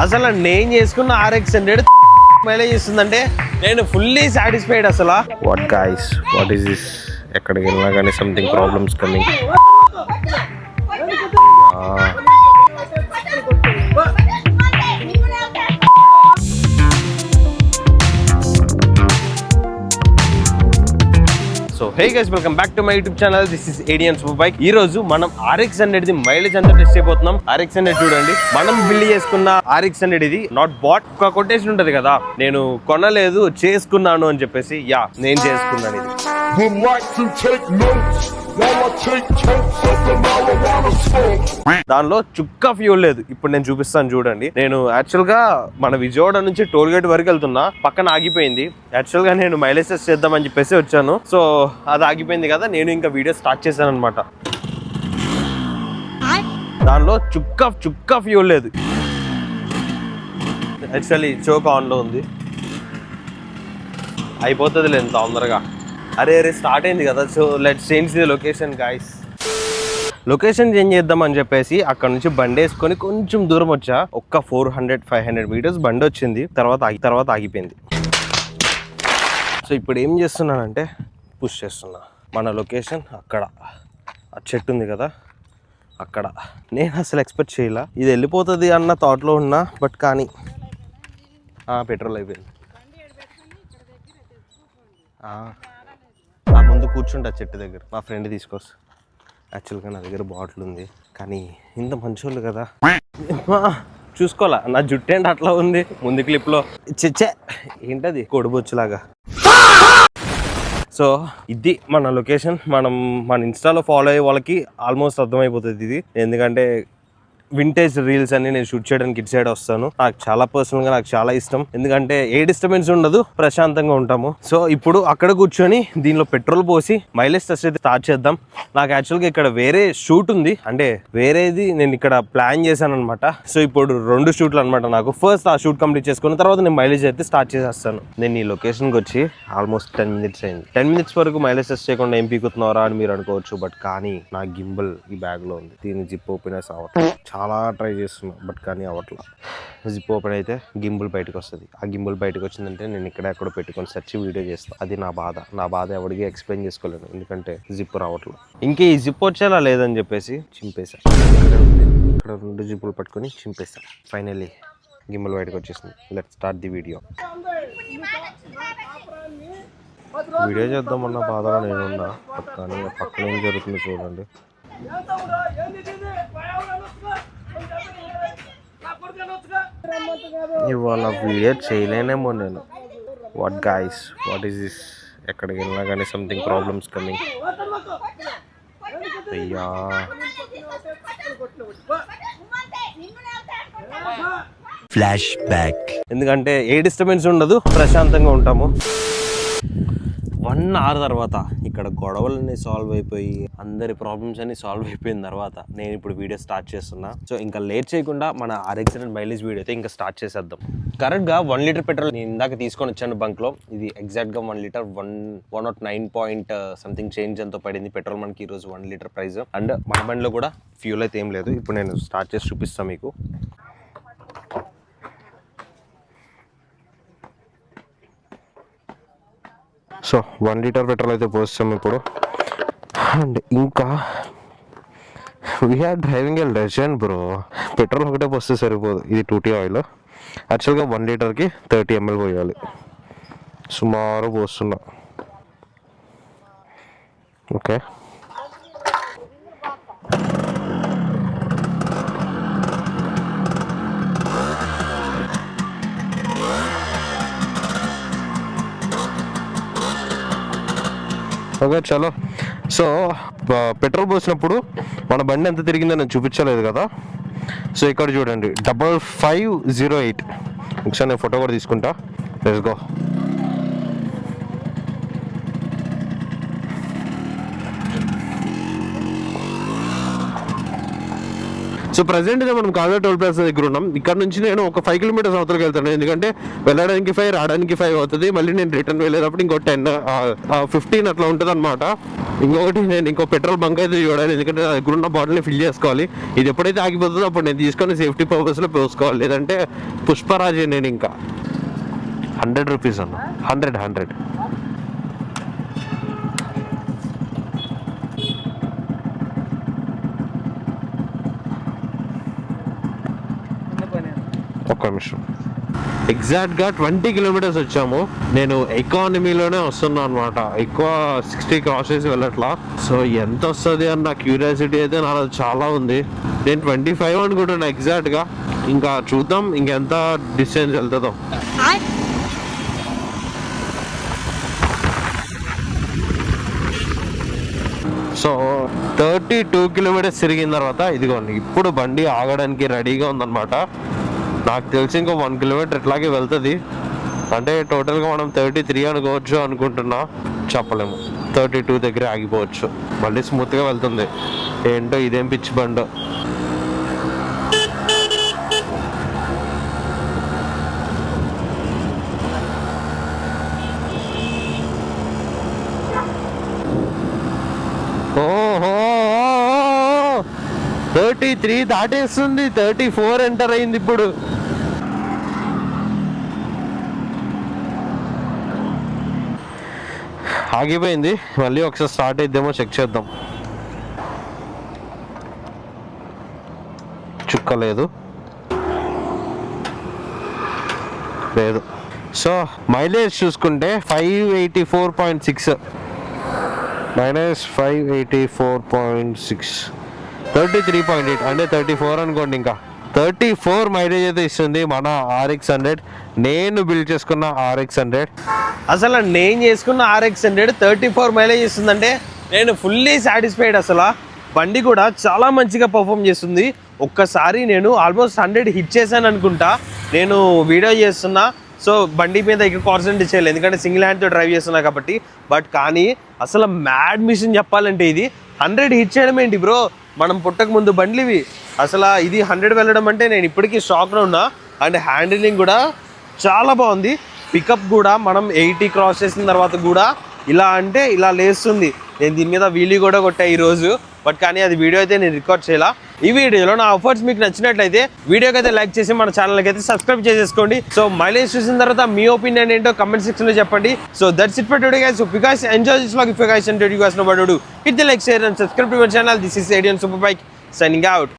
అసలు నేను చేసుకున్న RX-100 మైలేజ్ ఇస్తుందంటే నేను ఫుల్లీ సాటిస్ఫైడ్. అసలు what guys, what is this? ఎక్కడికి వెళ్ళినా కానీ something problems coming. So hey guys, welcome back to my YouTube channel. This is ADN Super Bike. ఈ రోజు మనం RX-100 మైలేజ్ అంతా టెస్ట్ చేయబోతున్నాం. RX-100 చూడండి, మనం బిల్డ్ చేసుకున్న RX-100 ఇది నాట్ బాట్. ఒక కొటేషన్ ఉంటది కదా, నేను కొనలేదు చేసుకున్నాను అని చెప్పేసి. యా, నేను చేసుకున్నాను ఇది. దానిలో చుక్క ఫ్యూల్ లేదు. ఇప్పుడు నేను చూపిస్తాను చూడండి. నేను యాక్చువల్ గా మన విజయవాడ నుంచి టోల్ గేట్ వరకు వెళ్తున్నా, పక్కన ఆగిపోయింది. యాక్చువల్ గా నేను మైలేజ్ టెస్ట్ చేద్దామని చెప్పేసి వచ్చాను. సో అది ఆగిపోయింది కదా, నేను ఇంకా వీడియో స్టార్ట్ చేశాను అనమాట. దానిలో చుక్క ఫ్యూల్ లేదు. యాక్చువల్లీ చోక్ ఆన్ లో ఉంది, అయిపోతుంది లేదు తొందరగా. అరే స్టార్ట్ అయింది కదా. So let's change the location guys. Location change చేద్దామని చెప్పేసి అక్కడ నుంచి బండి వేసుకొని కొంచెం దూరం వచ్చా. ఒక్క 400-500 మీటర్స్ బండి వచ్చింది, తర్వాత ఆగిపోయింది. సో ఇప్పుడు ఏం చేస్తున్నానంటే పుష్ చేస్తున్నా. మన లొకేషన్ అక్కడ ఆ చెట్టు ఉంది కదా, అక్కడ. నేను అసలు ఎక్స్పెక్ట్ చేయాల ఇది వెళ్ళిపోతుంది అన్న థాట్లో ఉన్నా, బట్ కానీ పెట్రోల్ అయిపోయింది. ఆ ముందు కూర్చుంటా చెట్టు దగ్గర, మా ఫ్రెండ్ తీసుకొస్తా. యాక్చువల్గా నా దగ్గర బాటిల్ ఉంది, కానీ ఇంత మంచోళ్ళు కదా చూసుకోవాలా. నా జుట్టు ఏంటి అట్లా ఉంది ముందు క్లిప్లో. చెచ్చే ఏంటది, కొడుబొచ్చులాగా. సో ఇది మన లొకేషన్. మన ఇన్స్టాలో ఫాలో అయ్యే వాళ్ళకి ఆల్మోస్ట్ అర్థమైపోతుంది ఇది. ఎందుకంటే వింటేజ్ రీల్స్ అన్ని నేను షూట్ చేయడానికి ఇటు సైడ్ వస్తాను. నాకు చాలా పర్సనల్ గా నాకు చాలా ఇష్టం, ఎందుకంటే ఏ డిస్టర్బెన్స్ ఉండదు, ప్రశాంతంగా ఉంటాము. సో ఇప్పుడు అక్కడ కూర్చొని దీనిలో పెట్రోల్ పోసి మైలేజ్ టెస్ట్ అయితే స్టార్ట్ చేద్దాం. నాకు యాక్చువల్గా ఇక్కడ వేరే షూట్ ఉంది, అంటే వేరేది నేను ఇక్కడ ప్లాన్ చేశాను అనమాట. సో ఇప్పుడు 2 షూట్లు అనమాట నాకు. ఫస్ట్ ఆ షూట్ కంప్లీట్ చేసుకున్న తర్వాత నేను మైలేజ్ అయితే స్టార్ట్ చేసేస్తాను. నేను ఈ లొకేషన్కి వచ్చి ఆల్మోస్ట్ 10 మినిట్స్ అయింది. 10 మినిట్స్ వరకు మైలేజ్ టెస్ట్ చేయకుండా ఏం పీకుతున్నారా అని మీరు అనుకోవచ్చు, బట్ కానీ నా గింబల్ ఈ బ్యాగ్ లో ఉంది. దీన్ని జిప్ ఓపెన్ అవ్వట్లేదు. చాలా ట్రై చేస్తున్నా, బట్ కానీ అవ్వట్లా. జిప్ ఓపెన్ అయితే గింబుల్ బయటకు వస్తుంది. ఆ గింబుల్ బయటకు వచ్చిందంటే నేను ఇక్కడ ఎక్కడో పెట్టుకొని సెర్చ్ వీడియో చేస్తాను. అది నా బాధ ఎవరికి ఎక్స్ప్లెయిన్ చేసుకోలేను, ఎందుకంటే జిప్ రావట్లేదు. ఇంకే ఈ జిప్ వచ్చేలా లేదని చెప్పేసి చింపేశా. ఇక్కడ 2 జిప్పులు పట్టుకొని చింపేశా. ఫైనల్లీ గింబుల్ బయటకు వచ్చేసింది. లెట్స్ స్టార్ట్ ది వీడియో చేద్దామన్న బాధలో నేనున్నా, బట్ కానీ పక్కన ఏం జరుగుతుందో చూడండి. ఇవాళ వీడియో చేయలేనేమో నేను. What guys, what is this? ఎక్కడికి వెళ్ళినా కానీ సంథింగ్ ప్రాబ్లమ్స్ కమింగ్. అయ్యా, ఫ్లాష్ బ్యాక్. ఎందుకంటే ఏ డిస్టర్బెన్స్ ఉండదు, ప్రశాంతంగా ఉంటాము. 1 అవర్ తర్వాత ఇక్కడ గొడవలన్నీ సాల్వ్ అయిపోయి అందరి ప్రాబ్లమ్స్ అన్ని సాల్వ్ అయిపోయిన తర్వాత నేను ఇప్పుడు వీడియో స్టార్ట్ చేస్తున్నా. సో ఇంకా లేట్ చేయకుండా మన RX-100 మైలేజ్ వీడియో అయితే ఇంకా స్టార్ట్ చేసేద్దాం. కరెక్ట్గా 1 లీటర్ పెట్రోల్ నేను ఇందాక తీసుకొని వచ్చాను బంక్లో. ఇది ఎగ్జాక్ట్గా 1 లీటర్ 109 పాయింట్ సంథింగ్ చేంజ్ ఎంతో పడింది పెట్రోల్ మనకి ఈరోజు 1 లీటర్ ప్రైస్. అండ్ మన బండిలో కూడా ఫ్యూల్ అయితే ఏం లేదు. ఇప్పుడు నేను స్టార్ట్ చేసి చూపిస్తాను మీకు. సో 1 లీటర్ పెట్రోల్ అయితే పోస్తాం ఇప్పుడు. అండ్ ఇంకా we are driving a legend bro. Petrol ఒకటే పోస్తే సరిపోదు, ఇది 2T ఆయిల్. యాక్చువల్గా 1 లీటర్కి 30 ml పోయాలి. సుమారు పోస్తున్నా. ఓకే, ఓకే చలో. సో పెట్రోల్ పోసినప్పుడు మన బండి ఎంత తిరిగిందో నేను చూపించలేదు కదా. సో ఇక్కడ చూడండి 5508. ఒకసారి నేను ఫోటో కూడా తీసుకుంటా. Let's go. సో ప్రజెంట్ అయితే మనం కాజా టోల్ ప్లాజా దగ్గర ఉన్నాం. ఇక్కడ నుంచి నేను ఒక 5 కిలోమీటర్స్ అవతలకి వెళ్తాను, ఎందుకంటే వెళ్ళడానికి 5 రావడానికి 5 అవుతుంది. మళ్ళీ నేను రిటర్న్ వెళ్ళేటప్పుడు ఇంకో 10-15 అట్లా ఉంటుంది అనమాట. ఇంకొకటి నేను ఇంకో పెట్రోల్ బంక్ అయితే చూడాలి, ఎందుకంటే నా దగ్గర ఉన్న బాటిల్ని ఫిల్ చేసుకోవాలి. ఇది ఎప్పుడైతే ఆగిపోతుందో అప్పుడు నేను తీసుకొని సేఫ్టీ పర్పస్లో పోసుకోవాలి, లేదంటే పుష్పరాజే నేను ఇంకా 100 రూపీస్ అన్న. 100 ఒక్క నిమిషం. ఎగ్జాక్ట్గా 20 కిలోమీటర్స్ వచ్చాము. నేను ఎకానమీలోనే వస్తున్నా అనమాట, ఎక్కువ 60 క్రాస్ చేసి వెళ్ళట్లా. సో ఎంత వస్తుంది అన్న క్యూరియాసిటీ అయితే నాలో చాలా ఉంది. నేను 25 అనుకుంటున్నా ఎగ్జాక్ట్గా, ఇంకా చూద్దాం ఇంకెంత డిస్టెన్స్ వెళ్తుందో. సో 32 కిలోమీటర్స్ తిరిగిన తర్వాత ఇదిగోండి ఇప్పుడు బండి ఆగడానికి రెడీగా ఉందన్నమాట. నాకు తెలిసి ఇంకో 1 కిలోమీటర్ ఇట్లాగే వెళ్తుంది, అంటే టోటల్గా మనం 33 అనుకోవచ్చు అనుకుంటున్నా, చెప్పలేము. 32 దగ్గర ఆగిపోవచ్చు. మళ్ళీ స్మూత్గా వెళ్తుంది. ఏంటో ఇదేం పిచ్చి బండి. ఓహో 33 దాటేస్తుంది, 34 ఎంటర్ అయింది ఇప్పుడు. ఆగిపోయింది, మళ్ళీ ఒకసారి స్టార్ట్ అయిద్దేమో చెక్ చేద్దాం. చుక్క లేదు. సో మైలేజ్ చూసుకుంటే 584.6 మైనస్ 584.6 33.8 అంటే 34 అనుకోండి. ఇంకా 34 మైలేజ్ అయితే ఇస్తుంది మన RX 100. నేను బిల్డ్ చేసుకున్న RX 100. అసలు నేను చేసుకున్న RX 100 34 మైలేజ్ ఇస్తుందంటే నేను ఫుల్లీ సాటిస్ఫైడ్. అసలు బండి కూడా చాలా మంచిగా పర్ఫామ్ చేస్తుంది. ఒక్కసారి నేను ఆల్మోస్ట్ 100 హిట్ చేశాను అనుకుంటా. నేను వీడియో చేస్తున్నా, సో బండి మీద ఎక్కువ కాన్సన్ట్రేట్ చేయాలి, ఎందుకంటే సింగిల్ హ్యాండ్తో డ్రైవ్ చేస్తున్నా కాబట్టి. బట్ కానీ అసలు మ్యాడ్ మిషన్ చెప్పాలంటే ఇది 100 హిట్ చేయడం ఏంటి బ్రో, మనం పుట్టక ముందు బండ్లు ఇవి. అసలు ఇది 100 వెళ్ళడం అంటే నేను ఇప్పటికీ షాక్లో ఉన్నా. అండ్ హ్యాండిలింగ్ కూడా చాలా బాగుంది. పికప్ కూడా మనం 80 క్రాస్ చేసిన తర్వాత కూడా ఇలా అంటే ఇలా లేస్తుంది. నేను దీని మీద వీలీ కూడా కొట్టా ఈరోజు, బట్ కానీ అది వీడియో అయితే నేను రికార్డ్ చేయాల. ఈ వీడియోలో నా ఆఫర్స్ మీకు నచ్చినట్లయితే వీడియోకి అయితే లైక్ చేసి మన ఛానల్కి అయితే సబ్స్క్రైబ్ చేసేసుకోండి. సో మైలేజ్ చూసిన తర్వాత మీ ఒపీనియన్ ఏంటో కమెంట్ సెక్షన్లో చెప్పండి. So that's it for today guys. Hope you guys enjoy this vlog. If you guys enjoyed, you guys know what to do. Hit the like, share and subscribe to my channel. This is Adrian Superbike signing out.